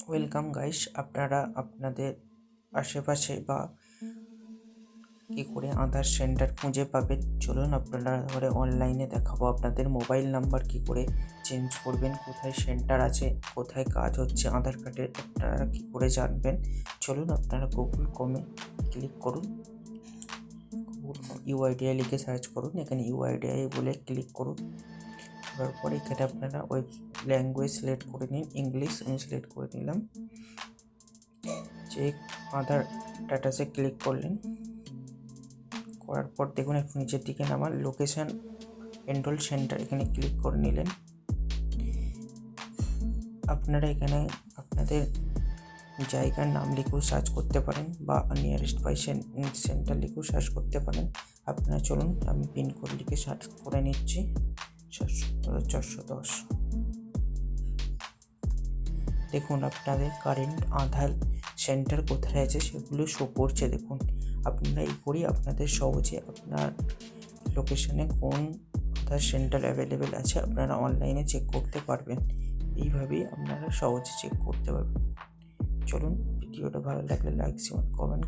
Welcome guys, আপনারা আপনাদের আশেপাশে বা কী করে আধার সেন্টার খুঁজে পাবেন চলুন আপনারা ধরে অনলাইনে দেখাবো। আপনাদের মোবাইল নাম্বার কী করে চেঞ্জ করবেন, কোথায় সেন্টার আছে, কোথায় কাজ হচ্ছে আধার কার্ডের, আপনারা কী করে জানবেন। চলুন আপনারা গুগল ক্রোমে ক্লিক করুন, গুগল ইউআইডিআই লিখে সার্চ করুন, এখানে ইউআইডিআই বলে ক্লিক করুন। করার পরে এখানে আপনারা ওই ল্যাঙ্গুয়েজ সিলেক্ট করে নিন, ইংলিশ আমি সিলেক্ট করে নিলাম। চেক আধার ডাটাসে ক্লিক করলেন, করার পর দেখুন একটু নিচের দিকে নামান লোকেশন এনরোল সেন্টার, এখানে ক্লিক করে নিলেন। আপনারা এখানে আপনাদের জায়গার নাম লিখেও সার্চ করতে পারেন বা নিয়ারেস্ট বাই সেন্টার লিখেও সার্চ করতে পারেন। আপনারা চলুন আমি পিনকোড লিখে সার্চ করে নিচ্ছি 410। দেখুন আপনাদের কারেন্ট আধার সেন্টার কোথায় আছে সেগুলো শো করছে। দেখুন আপনারা এই করেই আপনাদের সহজে আপনার লোকেশনে কোন আধার সেন্টার অ্যাভেলেবেল আছে আপনারা অনলাইনে চেক করতে পারবেন। এইভাবেই আপনারা সহজে চেক করতে পারবেন। চলুন, ভিডিওটা ভালো লাগলে লাইক কমেন্ট